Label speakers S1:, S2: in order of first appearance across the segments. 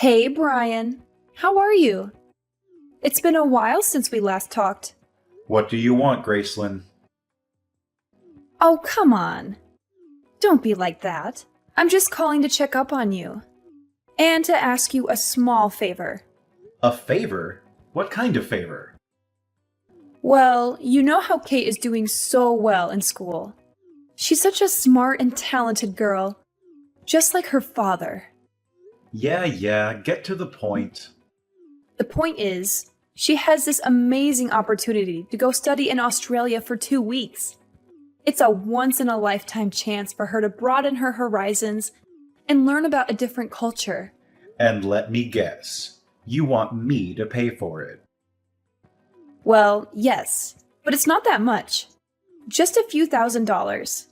S1: Hey, Brian. How are you? It's been a while since we last talked.
S2: What do you want, Gracelyn?
S1: Oh, come on. Don't be like that. I'm just calling to check up on you. And to ask you a small favor.
S2: A favor? What kind of favor?
S1: Well, you know how Kate is doing so well in school. She's such a smart and talented girl, just like her father.
S2: Yeah, get to the point.
S1: The point is, she has this amazing opportunity to go study in Australia for 2 weeks. It's a once-in-a-lifetime chance for her to broaden her horizons and learn about a different culture.
S2: And let me guess, you want me to pay for it.
S1: Well, yes, but it's not that much. Just a few $1,000s.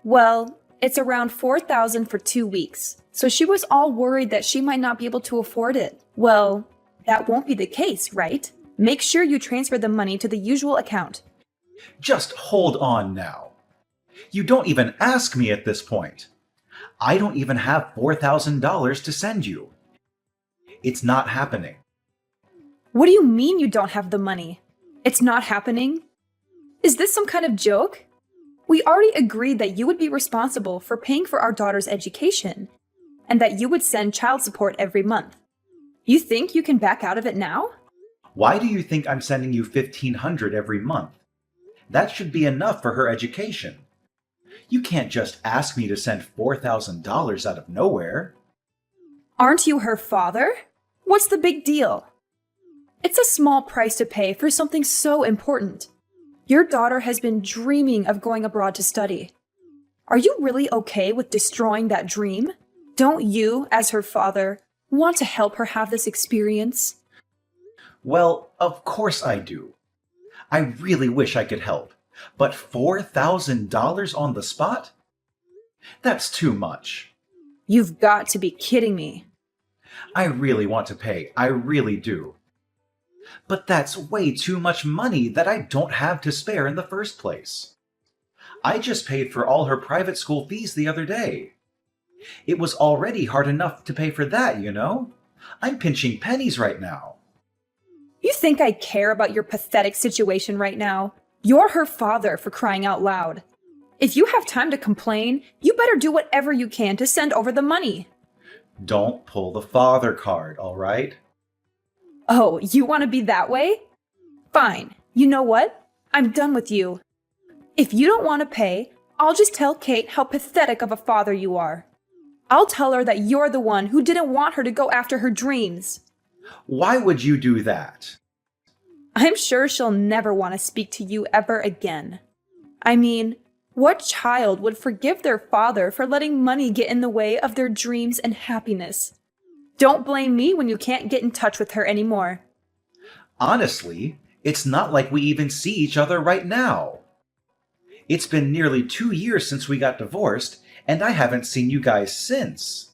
S1: Well, it's around $4,000 for 2 weeks, so she was all worried that she might not be able to afford it. Well, that won't be the case, right? Make sure you transfer the money to the usual account.
S2: Just hold on now. You don't even ask me at this point. I don't even have $4,000 to send you. It's not happening.
S1: What do you mean you don't have the money? It's not happening? Is this some kind of joke? We already agreed that you would be responsible for paying for our daughter's education, and that you would send child support every month. You think you can back out of it now?
S2: Why do you think I'm sending you $1,500 every month? That should be enough for her education. You can't just ask me to send $4,000 out of nowhere.
S1: Aren't you her father? What's the big deal? It's a small price to pay for something so important. Your daughter has been dreaming of going abroad to study. Are you really okay with destroying that dream? Don't you, as her father, want to help her have this experience?
S2: Well, of course I do. I really wish I could help, but $4,000 on the spot? That's too much.
S1: You've got to be kidding me.
S2: I really want to pay, I really do. But that's way too much money that I don't have to spare in the first place. I just paid for all her private school fees the other day. It was already hard enough to pay for that, you know? I'm pinching pennies right now.
S1: You think I care about your pathetic situation right now? You're her father, for crying out loud. If you have time to complain, you better do whatever you can to send over the money.
S2: Don't pull the father card, all right?
S1: Oh, you want to be that way? Fine. You know what? I'm done with you. If you don't want to pay, I'll just tell Kate how pathetic of a father you are. I'll tell her that you're the one who didn't want her to go after her dreams.
S2: Why would you do that?
S1: I'm sure she'll never want to speak to you ever again. I mean, what child would forgive their father for letting money get in the way of their dreams and happiness? Don't blame me when you can't get in touch with her anymore.
S2: Honestly, it's not like we even see each other right now. It's been nearly 2 years since we got divorced, and I haven't seen you guys since.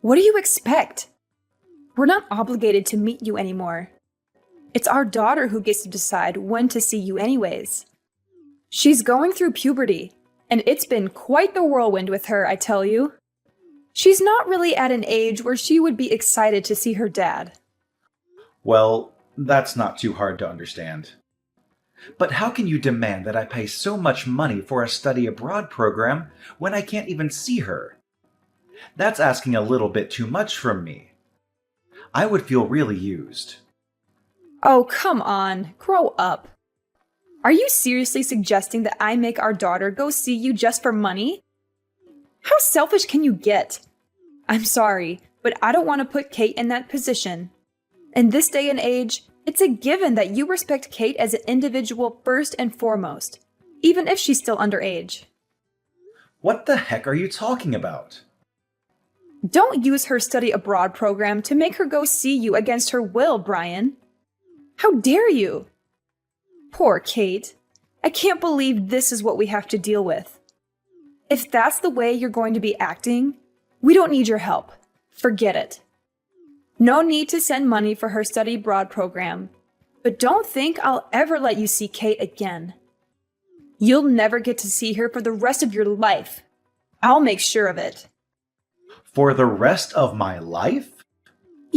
S1: What do you expect? We're not obligated to meet you anymore. It's our daughter who gets to decide when to see you anyways. She's going through puberty, and it's been quite the whirlwind with her, I tell you. She's not really at an age where she would be excited to see her dad.
S2: Well, that's not too hard to understand. But how can you demand that I pay so much money for a study abroad program when I can't even see her? That's asking a little bit too much from me. I would feel really used.
S1: Oh, come on, grow up. Are you seriously suggesting that I make our daughter go see you just for money? How selfish can you get? I'm sorry, but I don't want to put Kate in that position. In this day and age, it's a given that you respect Kate as an individual first and foremost, even if she's still underage.
S2: What the heck are you talking about?
S1: Don't use her study abroad program to make her go see you against her will, Brian. How dare you? Poor Kate. I can't believe this is what we have to deal with. If that's the way you're going to be acting, we don't need your help. Forget it. No need to send money for her study abroad program, but don't think I'll ever let you see Kate again. You'll never get to see her for the rest of your life. I'll make sure of it.
S2: For the rest of my life?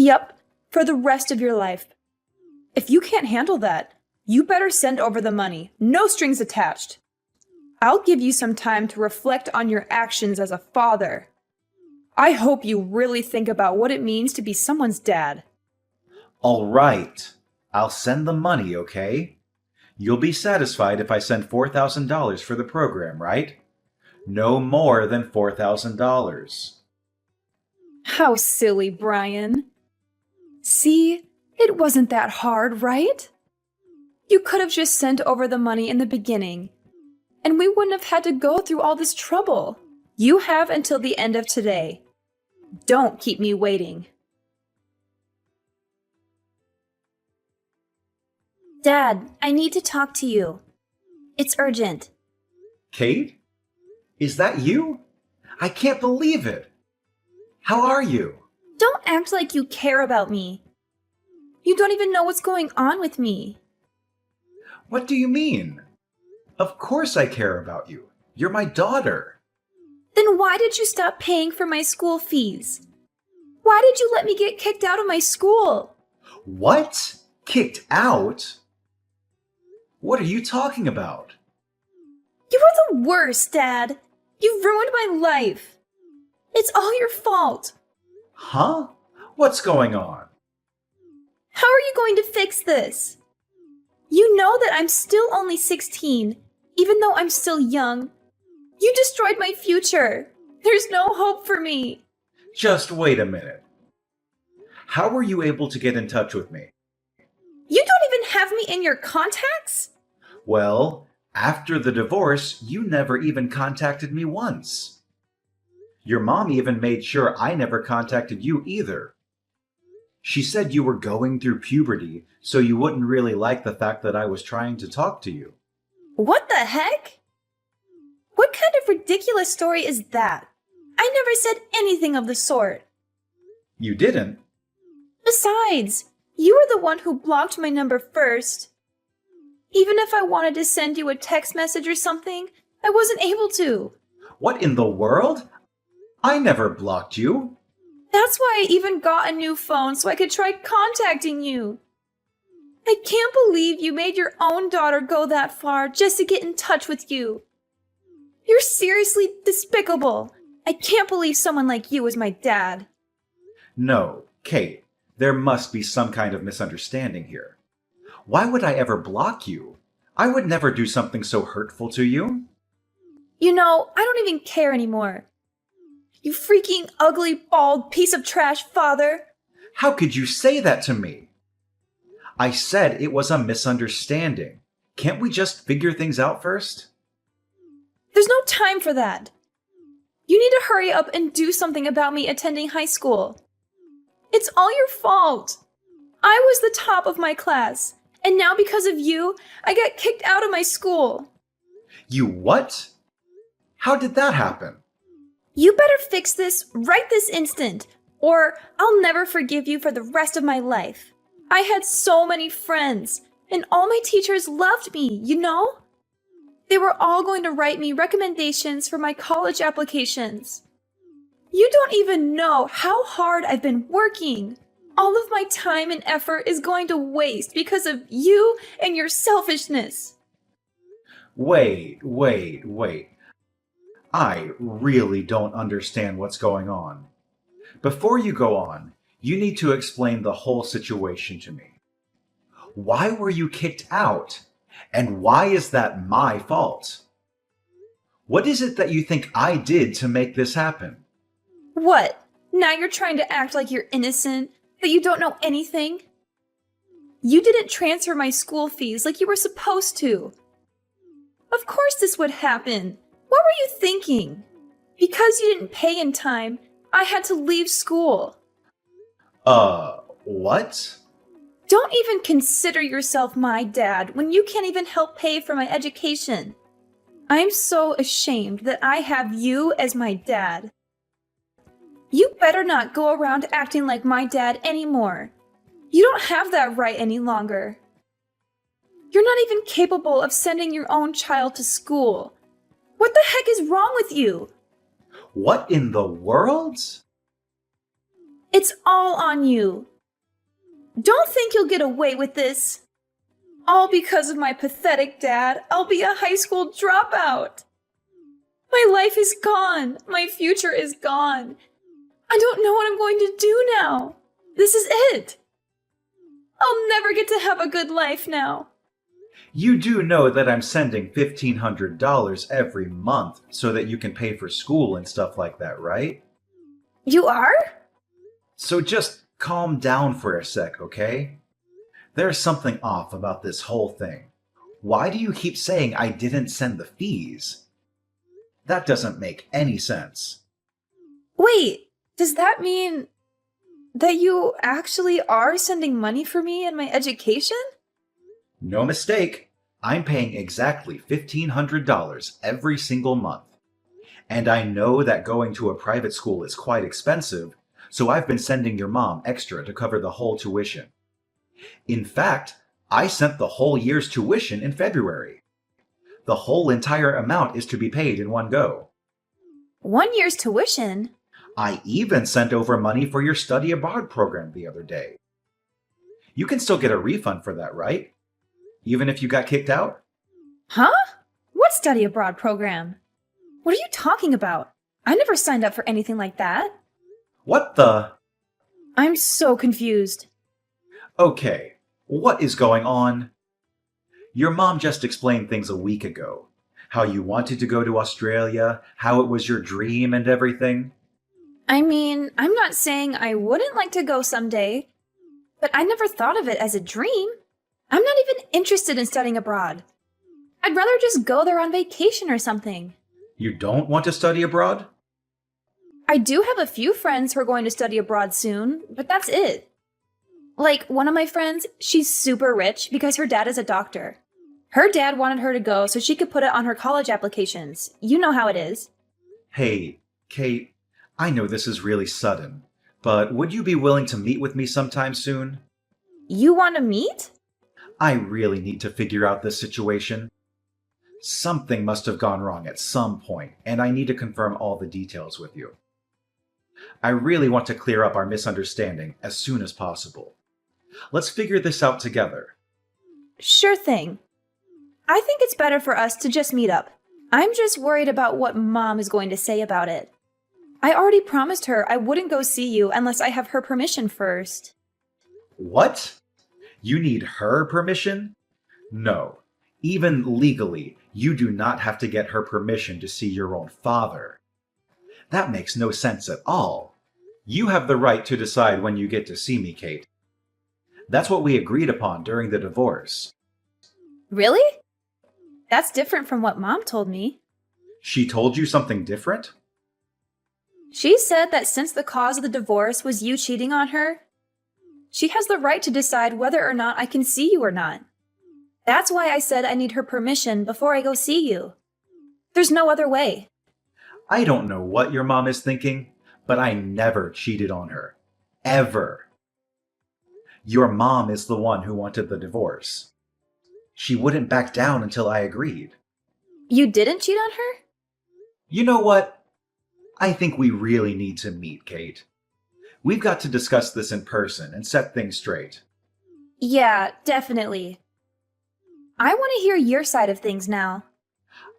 S1: Yep, for the rest of your life. If you can't handle that, you better send over the money, no strings attached. I'll give you some time to reflect on your actions as a father. I hope you really think about what it means to be someone's dad.
S2: All right. I'll send the money, okay? You'll be satisfied if I send $4,000 for the program, right? No more than $4,000.
S1: How silly, Brian. See, it wasn't that hard, right? You could have just sent over the money in the beginning, and we wouldn't have had to go through all this trouble. You have until the end of today. Don't keep me waiting.
S3: Dad, I need to talk to you. It's urgent.
S2: Kate? Is that you? I can't believe it. How are you?
S1: Don't act like you care about me. You don't even know what's going on with me.
S2: What do you mean? Of course I care about you. You're my daughter.
S1: Then why did you stop paying for my school fees? Why did you let me get kicked out of my school?
S2: What? Kicked out? What are you talking about?
S1: You are the worst, Dad. You ruined my life. It's all your fault.
S2: Huh? What's going on?
S1: How are you going to fix this? You know that I'm still only 16, even though I'm still young. You destroyed my future. There's no hope for me.
S2: Just wait a minute. How were you able to get in touch with me?
S1: You don't even have me in your contacts?
S2: Well, after the divorce, you never even contacted me once. Your mom even made sure I never contacted you either. She said you were going through puberty, so you wouldn't really like the fact that I was trying to talk to you.
S1: What the heck? What kind of ridiculous story is that? I never said anything of the sort.
S2: You didn't?
S1: Besides, you were the one who blocked my number first. Even if I wanted to send you a text message or something, I wasn't able to.
S2: What in the world? I never blocked you.
S1: That's why I even got a new phone so I could try contacting you. I can't believe you made your own daughter go that far just to get in touch with you. You're seriously despicable. I can't believe someone like you is my dad.
S2: No, Kate, there must be some kind of misunderstanding here. Why would I ever block you? I would never do something so hurtful to you.
S1: You know, I don't even care anymore. You freaking ugly, bald piece of trash, father.
S2: How could you say that to me? I said it was a misunderstanding. Can't we just figure things out first?
S1: There's no time for that. You need to hurry up and do something about me attending high school. It's all your fault. I was the top of my class, and now because of you, I got kicked out of my school.
S2: You what? How did that happen?
S1: You better fix this right this instant, or I'll never forgive you for the rest of my life. I had so many friends, and all my teachers loved me, you know? They were all going to write me recommendations for my college applications. You don't even know how hard I've been working. All of my time and effort is going to waste because of you and your selfishness.
S2: Wait. I really don't understand what's going on. Before you go on, you need to explain the whole situation to me. Why were you kicked out? And why is that my fault? What is it that you think I did to make this happen?
S1: What? Now you're trying to act like you're innocent, that you don't know anything? You didn't transfer my school fees like you were supposed to. Of course this would happen. What were you thinking? Because you didn't pay in time, I had to leave school.
S2: What?
S1: Don't even consider yourself my dad when you can't even help pay for my education. I'm so ashamed that I have you as my dad. You better not go around acting like my dad anymore. You don't have that right any longer. You're not even capable of sending your own child to school. What the heck is wrong with you?
S2: What in the world?
S1: It's all on you. Don't think you'll get away with this. All because of my pathetic dad, I'll be a high school dropout. My life is gone. My future is gone. I don't know what I'm going to do now. This is it. I'll never get to have a good life now.
S2: You do know that I'm sending $1,500 every month so that you can pay for school and stuff like that, right?
S1: You are?
S2: So just calm down for a sec, okay? There's something off about this whole thing. Why do you keep saying I didn't send the fees? That doesn't make any sense.
S1: Wait, does that mean that you actually are sending money for me and my education?
S2: No mistake. I'm paying exactly $1,500 every single month. And I know that going to a private school is quite expensive, so I've been sending your mom extra to cover the whole tuition. In fact, I sent the whole year's tuition in February. The whole entire amount is to be paid in one go.
S1: 1 year's tuition?
S2: I even sent over money for your study abroad program the other day. You can still get a refund for that, right? Even if you got kicked out?
S1: Huh? What study abroad program? What are you talking about? I never signed up for anything like that.
S2: What the?
S1: I'm so confused.
S2: Okay, what is going on? Your mom just explained things a week ago. How you wanted to go to Australia, how it was your dream and everything.
S1: I mean, I'm not saying I wouldn't like to go someday, but I never thought of it as a dream. I'm not even interested in studying abroad. I'd rather just go there on vacation or something.
S2: You don't want to study abroad?
S1: I do have a few friends who are going to study abroad soon, but that's it. Like, one of my friends, she's super rich because her dad is a doctor. Her dad wanted her to go so she could put it on her college applications. You know how it is.
S2: Hey, Kate, I know this is really sudden, but would you be willing to meet with me sometime soon?
S1: You want to meet?
S2: I really need to figure out this situation. Something must have gone wrong at some point, and I need to confirm all the details with you. I really want to clear up our misunderstanding as soon as possible. Let's figure this out together.
S1: Sure thing. I think it's better for us to just meet up. I'm just worried about what Mom is going to say about it. I already promised her I wouldn't go see you unless I have her permission first.
S2: What? You need her permission? No. Even legally, you do not have to get her permission to see your own father. That makes no sense at all. You have the right to decide when you get to see me, Kate. That's what we agreed upon during the divorce.
S1: Really? That's different from what Mom told me.
S2: She told you something different?
S1: She said that since the cause of the divorce was you cheating on her, she has the right to decide whether or not I can see you or not. That's why I said I need her permission before I go see you. There's no other way.
S2: I don't know what your mom is thinking, but I never cheated on her. Ever. Your mom is the one who wanted the divorce. She wouldn't back down until I agreed.
S1: You didn't cheat on her?
S2: You know what? I think we really need to meet, Kate. We've got to discuss this in person and set things straight.
S1: Yeah, definitely. I want to hear your side of things now.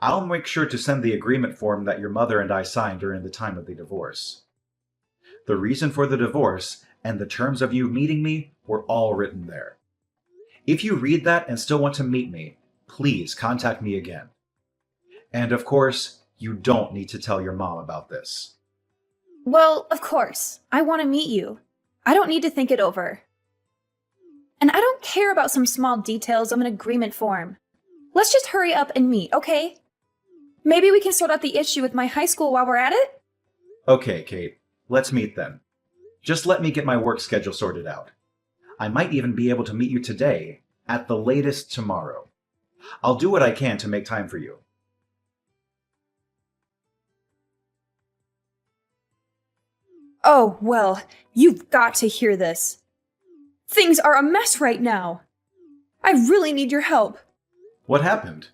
S2: I'll make sure to send the agreement form that your mother and I signed during the time of the divorce. The reason for the divorce and the terms of you meeting me were all written there. If you read that and still want to meet me, please contact me again. And of course, you don't need to tell your mom about this.
S1: Well, of course. I want to meet you. I don't need to think it over. And I don't care about some small details of an agreement form. Let's just hurry up and meet, okay? Maybe we can sort out the issue with my high school while we're at it?
S2: Okay, Kate, let's meet then. Just let me get my work schedule sorted out. I might even be able to meet you today, at the latest tomorrow. I'll do what I can to make time for you.
S1: Oh, well, you've got to hear this. Things are a mess right now. I really need your help.
S2: What happened?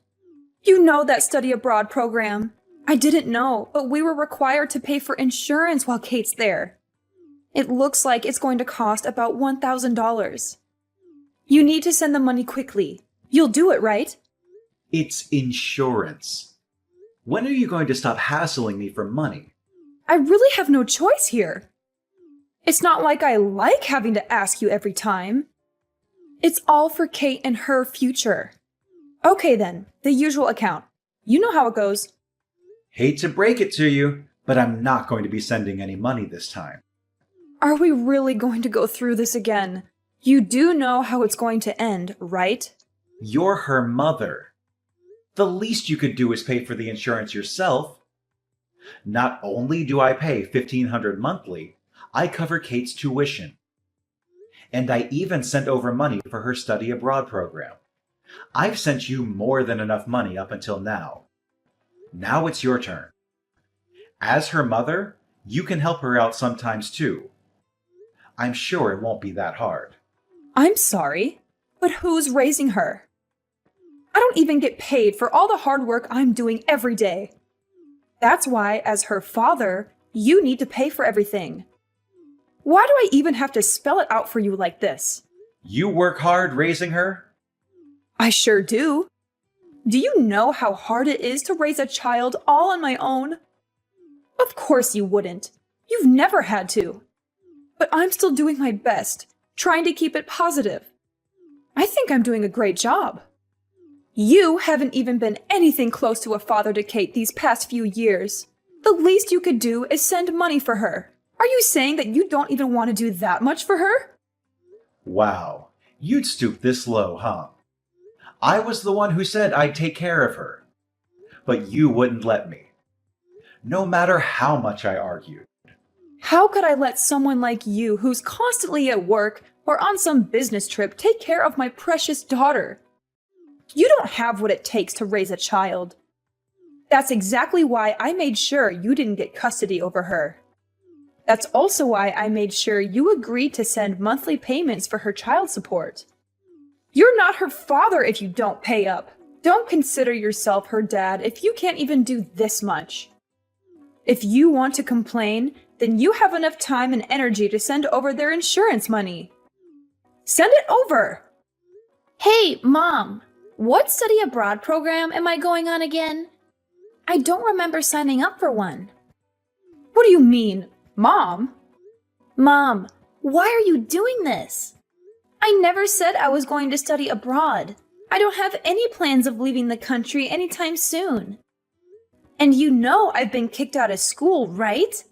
S1: You know that study abroad program. I didn't know, but we were required to pay for insurance while Kate's there. It looks like it's going to cost about $1,000. You need to send the money quickly. You'll do it, right?
S2: It's insurance. When are you going to stop hassling me for money?
S1: I really have no choice here. It's not like I like having to ask you every time. It's all for Kate and her future. Okay then, the usual account. You know how it goes.
S2: Hate to break it to you, but I'm not going to be sending any money this time.
S1: Are we really going to go through this again? You do know how it's going to end, right?
S2: You're her mother. The least you could do is pay for the insurance yourself. Not only do I pay $1,500 monthly, I cover Kate's tuition. And I even sent over money for her study abroad program. I've sent you more than enough money up until now. Now it's your turn. As her mother, you can help her out sometimes too. I'm sure it won't be that hard.
S1: I'm sorry, but who's raising her? I don't even get paid for all the hard work I'm doing every day. That's why, as her father, you need to pay for everything. Why do I even have to spell it out for you like this?
S2: You work hard raising her?
S1: I sure do. Do you know how hard it is to raise a child all on my own? Of course you wouldn't. You've never had to. But I'm still doing my best, trying to keep it positive. I think I'm doing a great job. You haven't even been anything close to a father to Kate these past few years. The least you could do is send money for her. Are you saying that you don't even want to do that much for her?
S2: Wow, you'd stoop this low, huh? I was the one who said I'd take care of her. But you wouldn't let me. No matter how much I argued.
S1: How could I let someone like you, who's constantly at work or on some business trip, take care of my precious daughter? You don't have what it takes to raise a child. That's exactly why I made sure you didn't get custody over her. That's also why I made sure you agreed to send monthly payments for her child support. You're not her father if you don't pay up. Don't consider yourself her dad if you can't even do this much. If you want to complain, then you have enough time and energy to send over their insurance money. Send it over!
S3: Hey, Mom! What study abroad program am I going on again? I don't remember signing up for one.
S1: What do you mean, Mom?
S3: Mom, why are you doing this? I never said I was going to study abroad. I don't have any plans of leaving the country anytime soon. And you know I've been kicked out of school, right?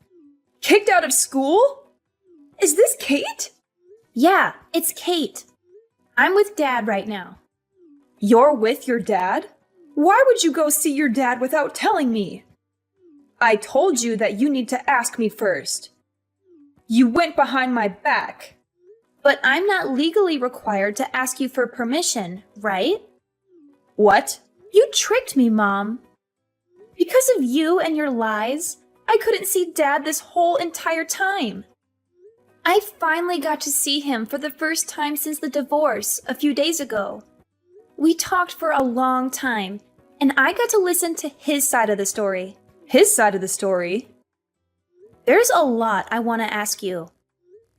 S1: Kicked out of school? Is this Kate?
S3: Yeah, it's Kate. I'm with Dad right now.
S1: You're with your dad? Why would you go see your dad without telling me? I told you that you need to ask me first. You went behind my back.
S3: But I'm not legally required to ask you for permission, right?
S1: What?
S3: You tricked me, Mom. Because of you and your lies, I couldn't see Dad this whole entire time. I finally got to see him for the first time since the divorce a few days ago. We talked for a long time, and I got to listen to his side of the story.
S1: His side of the story?
S3: There's a lot I want to ask you.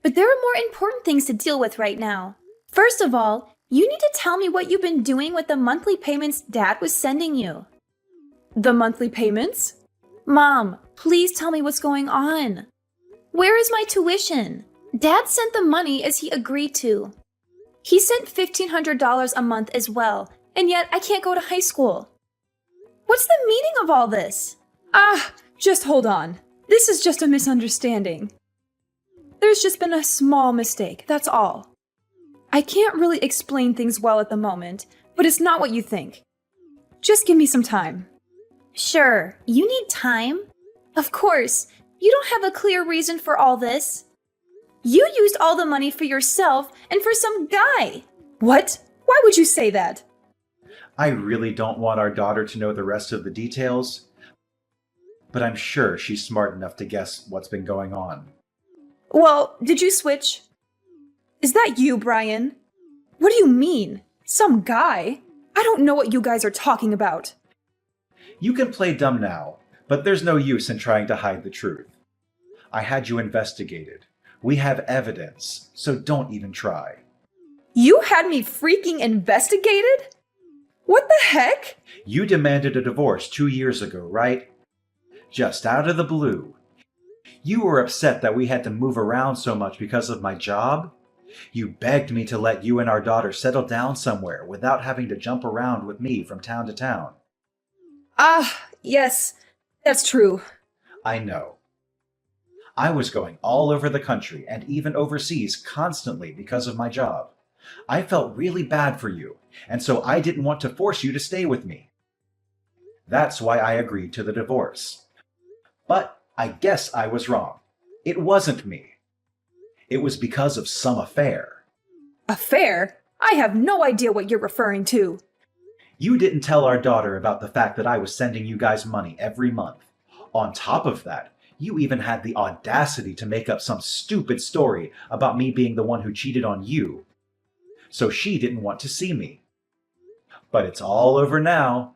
S3: But there are more important things to deal with right now. First of all, you need to tell me what you've been doing with the monthly payments Dad was sending you.
S1: The monthly payments?
S3: Mom, please tell me what's going on. Where is my tuition? Dad sent the money as he agreed to. He sent $1,500 a month as well, and yet I can't go to high school. What's the meaning of all this?
S1: Just hold on. This is just a misunderstanding. There's just been a small mistake, that's all. I can't really explain things well at the moment, but it's not what you think. Just give me some time.
S3: Sure, you need time. Of course, you don't have a clear reason for all this. You used all the money for yourself and for some guy.
S1: What? Why would you say that?
S2: I really don't want our daughter to know the rest of the details, but I'm sure she's smart enough to guess what's been going on.
S1: Well, did you switch? Is that you, Brian? What do you mean? Some guy? I don't know what you guys are talking about.
S2: You can play dumb now, but there's no use in trying to hide the truth. I had you investigated. We have evidence, so don't even try.
S1: You had me freaking investigated? What the heck?
S2: You demanded a divorce 2 years ago, right? Just out of the blue. You were upset that we had to move around so much because of my job. You begged me to let you and our daughter settle down somewhere without having to jump around with me from town to town.
S1: Ah, yes, that's true.
S2: I know. I was going all over the country and even overseas constantly because of my job. I felt really bad for you, and so I didn't want to force you to stay with me. That's why I agreed to the divorce. But I guess I was wrong. It wasn't me. It was because of some affair.
S1: Affair? I have no idea what you're referring to.
S2: You didn't tell our daughter about the fact that I was sending you guys money every month. On top of that, you even had the audacity to make up some stupid story about me being the one who cheated on you. So she didn't want to see me. But it's all over now.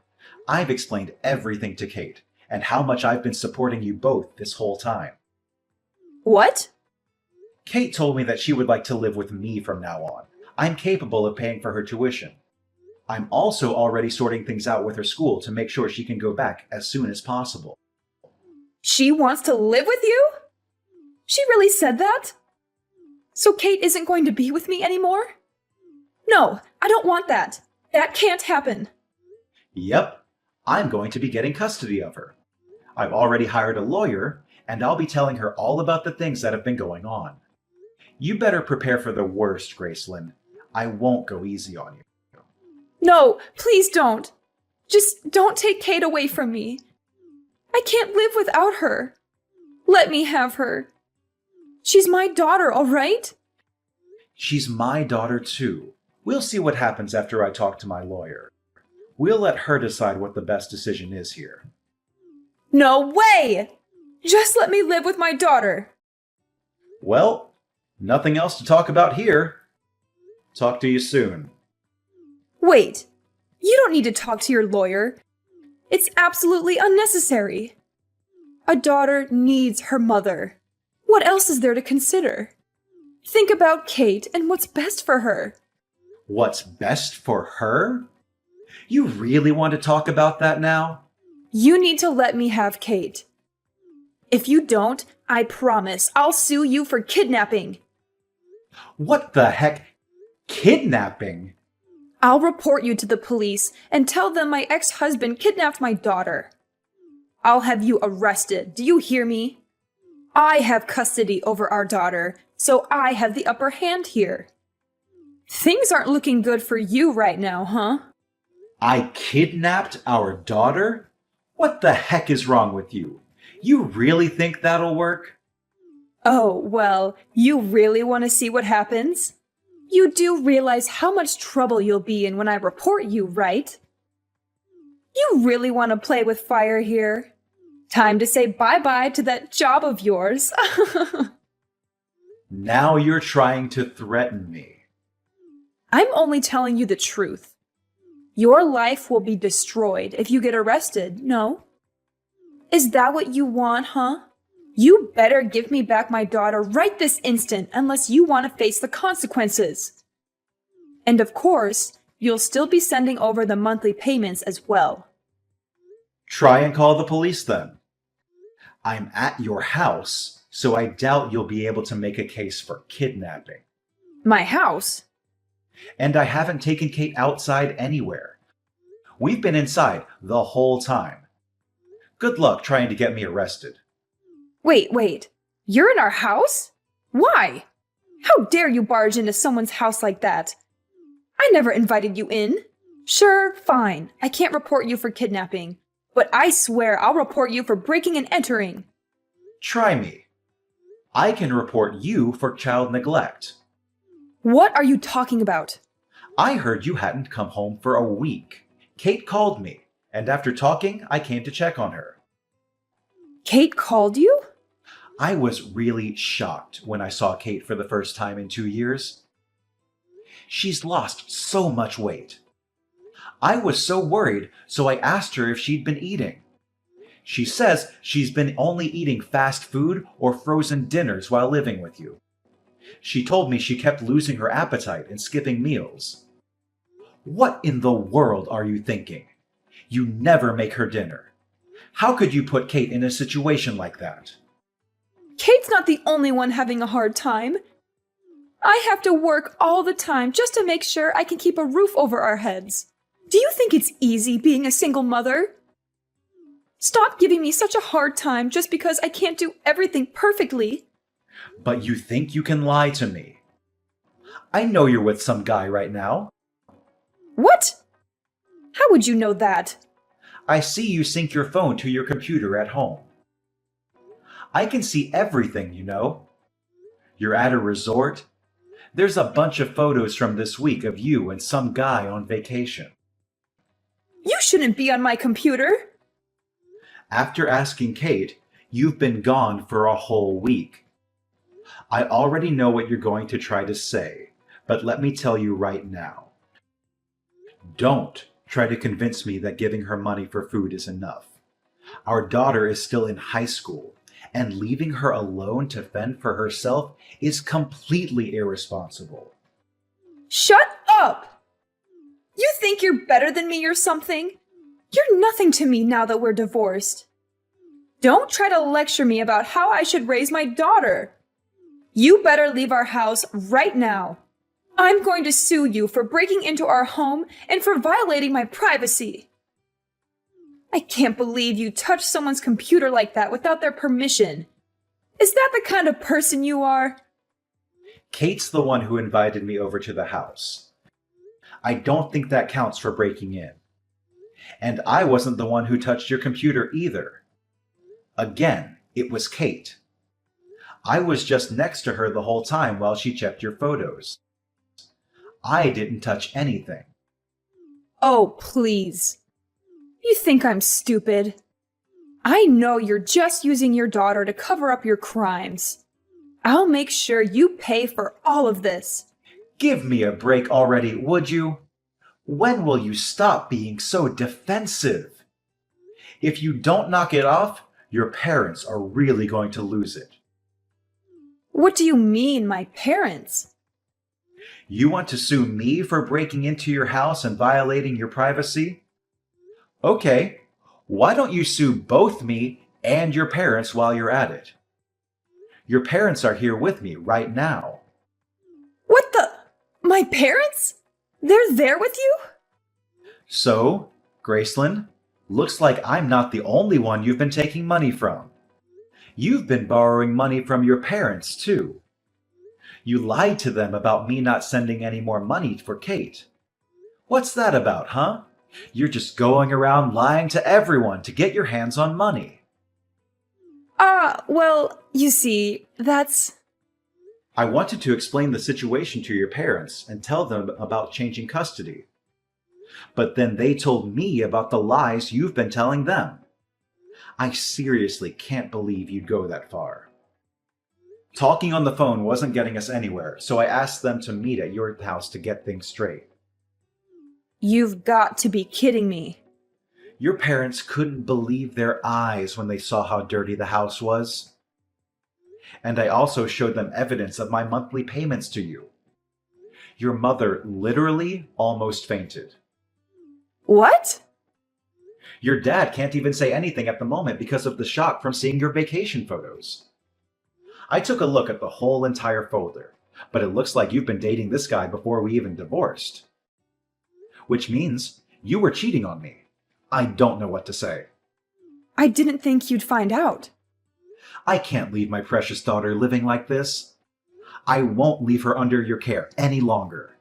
S2: I've explained everything to Kate, and how much I've been supporting you both this whole time.
S1: What?
S2: Kate told me that she would like to live with me from now on. I'm capable of paying for her tuition. I'm also already sorting things out with her school to make sure she can go back as soon as possible.
S1: She wants to live with you? She really said that? So Kate isn't going to be with me anymore? No, I don't want that. That can't happen.
S2: Yep, I'm going to be getting custody of her. I've already hired a lawyer, and I'll be telling her all about the things that have been going on. You better prepare for the worst, Gracelyn. I won't go easy on you.
S1: No, please don't. Just don't take Kate away from me. I can't live without her. Let me have her. She's my daughter, all right?
S2: She's my daughter, too. We'll see what happens after I talk to my lawyer. We'll let her decide what the best decision is here.
S1: No way! Just let me live with my daughter.
S2: Well, nothing else to talk about here. Talk to you soon.
S1: Wait, you don't need to talk to your lawyer. It's absolutely unnecessary. A daughter needs her mother. What else is there to consider? Think about Kate and what's best for her.
S2: What's best for her? You really want to talk about that now?
S1: You need to let me have Kate. If you don't, I promise I'll sue you for kidnapping.
S2: What the heck? Kidnapping?
S1: I'll report you to the police and tell them my ex-husband kidnapped my daughter. I'll have you arrested. Do you hear me? I have custody over our daughter, so I have the upper hand here. Things aren't looking good for you right now, huh?
S2: I kidnapped our daughter? What the heck is wrong with you? You really think that'll work?
S1: Oh, well, you really want to see what happens? You do realize how much trouble you'll be in when I report you, right? You really want to play with fire here? Time to say bye-bye to that job of yours.
S2: Now you're trying to threaten me.
S1: I'm only telling you the truth. Your life will be destroyed if you get arrested, no? Is that what you want, huh? You better give me back my daughter right this instant unless you want to face the consequences. And of course, you'll still be sending over the monthly payments as well.
S2: Try and call the police then. I'm at your house, so I doubt you'll be able to make a case for kidnapping.
S1: My house?
S2: And I haven't taken Kate outside anywhere. We've been inside the whole time. Good luck trying to get me arrested.
S1: Wait. You're in our house? Why? How dare you barge into someone's house like that? I never invited you in. Sure, fine. I can't report you for kidnapping. But I swear I'll report you for breaking and entering.
S2: Try me. I can report you for child neglect.
S1: What are you talking about?
S2: I heard you hadn't come home for a week. Kate called me, and after talking, I came to check on her.
S1: Kate called you?
S2: I was really shocked when I saw Kate for the first time in 2 years. She's lost so much weight. I was so worried, so I asked her if she'd been eating. She says she's been only eating fast food or frozen dinners while living with you. She told me she kept losing her appetite and skipping meals. What in the world are you thinking? You never make her dinner. How could you put Kate in a situation like that?
S1: Kate's not the only one having a hard time. I have to work all the time just to make sure I can keep a roof over our heads. Do you think it's easy being a single mother? Stop giving me such a hard time just because I can't do everything perfectly.
S2: But you think you can lie to me? I know you're with some guy right now.
S1: What? How would you know that?
S2: I see you sync your phone to your computer at home. I can see everything, you know. You're at a resort. There's a bunch of photos from this week of you and some guy on vacation.
S1: You shouldn't be on my computer.
S2: After asking Kate, you've been gone for a whole week. I already know what you're going to try to say, but let me tell you right now. Don't try to convince me that giving her money for food is enough. Our daughter is still in high school, and leaving her alone to fend for herself is completely irresponsible.
S1: Shut up! You think you're better than me or something? You're nothing to me now that we're divorced. Don't try to lecture me about how I should raise my daughter. You better leave our house right now. I'm going to sue you for breaking into our home and for violating my privacy. I can't believe you touched someone's computer like that without their permission. Is that the kind of person you are?
S2: Kate's the one who invited me over to the house. I don't think that counts for breaking in. And I wasn't the one who touched your computer either. Again, it was Kate. I was just next to her the whole time while she checked your photos. I didn't touch anything.
S1: Oh, please. You think I'm stupid? I know you're just using your daughter to cover up your crimes. I'll make sure you pay for all of this.
S2: Give me a break already, would you? When will you stop being so defensive? If you don't knock it off, your parents are really going to lose it.
S1: What do you mean, my parents?
S2: You want to sue me for breaking into your house and violating your privacy? Okay, why don't you sue both me and your parents while you're at it? Your parents are here with me right now.
S1: What the? My parents? They're there with you?
S2: So, Gracelyn, looks like I'm not the only one you've been taking money from. You've been borrowing money from your parents, too. You lied to them about me not sending any more money for Kate. What's that about, huh? You're just going around lying to everyone to get your hands on money.
S1: Well, you see, that's...
S2: I wanted to explain the situation to your parents and tell them about changing custody. But then they told me about the lies you've been telling them. I seriously can't believe you'd go that far. Talking on the phone wasn't getting us anywhere, so I asked them to meet at your house to get things straight.
S1: You've got to be kidding me.
S2: Your parents couldn't believe their eyes when they saw how dirty the house was. And I also showed them evidence of my monthly payments to you. Your mother literally almost fainted.
S1: What?
S2: Your dad can't even say anything at the moment because of the shock from seeing your vacation photos. I took a look at the whole entire folder, but it looks like you've been dating this guy before we even divorced. Which means you were cheating on me. I don't know what to say.
S1: I didn't think you'd find out.
S2: I can't leave my precious daughter living like this. I won't leave her under your care any longer.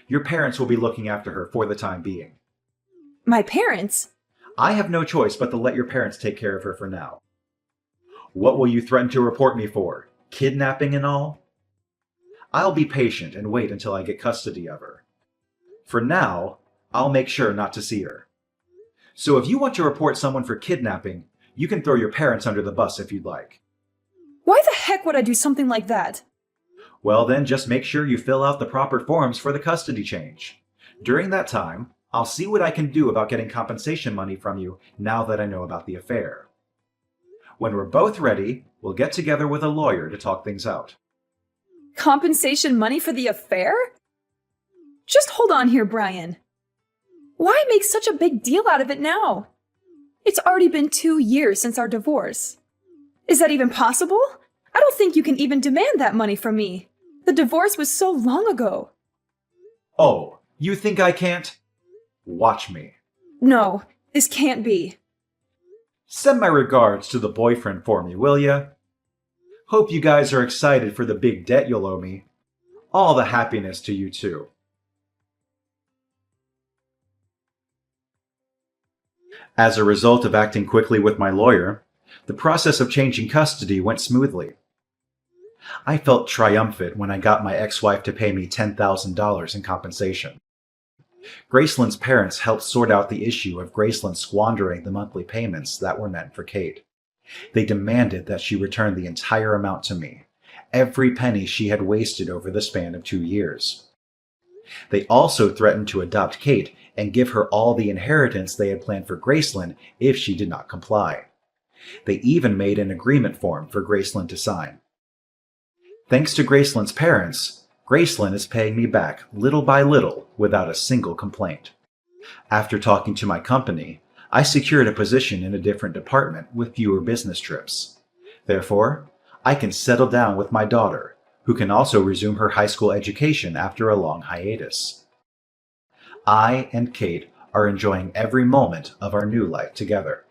S2: Your parents will be looking after her for the time being.
S1: My parents?
S2: I have no choice but to let your parents take care of her for now. What will you threaten to report me for? Kidnapping and all? I'll be patient and wait until I get custody of her. For now, I'll make sure not to see her. So if you want to report someone for kidnapping, you can throw your parents under the bus if you'd like.
S1: Why the heck would I do something like that?
S2: Well then, just make sure you fill out the proper forms for the custody change. During that time, I'll see what I can do about getting compensation money from you now that I know about the affair. When we're both ready, we'll get together with a lawyer to talk things out.
S1: Compensation money for the affair? Just hold on here, Brian. Why make such a big deal out of it now? It's already been 2 years since our divorce. Is that even possible? I don't think you can even demand that money from me. The divorce was so long ago.
S2: Oh, you think I can't? Watch me.
S1: No, this can't be.
S2: Send my regards to the boyfriend for me, will ya? Hope you guys are excited for the big debt you'll owe me. All the happiness to you too. As a result of acting quickly with my lawyer, the process of changing custody went smoothly. I felt triumphant when I got my ex-wife to pay me $10,000 in compensation. Graceland's parents helped sort out the issue of Graceland squandering the monthly payments that were meant for Kate. They demanded that she return the entire amount to me, every penny she had wasted over the span of 2 years. They also threatened to adopt Kate and give her all the inheritance they had planned for Graceland if she did not comply. They even made an agreement form for Graceland to sign. Thanks to Graceland's parents, Graceland is paying me back little by little without a single complaint. After talking to my company, I secured a position in a different department with fewer business trips. Therefore, I can settle down with my daughter, who can also resume her high school education after a long hiatus. I and Kate are enjoying every moment of our new life together.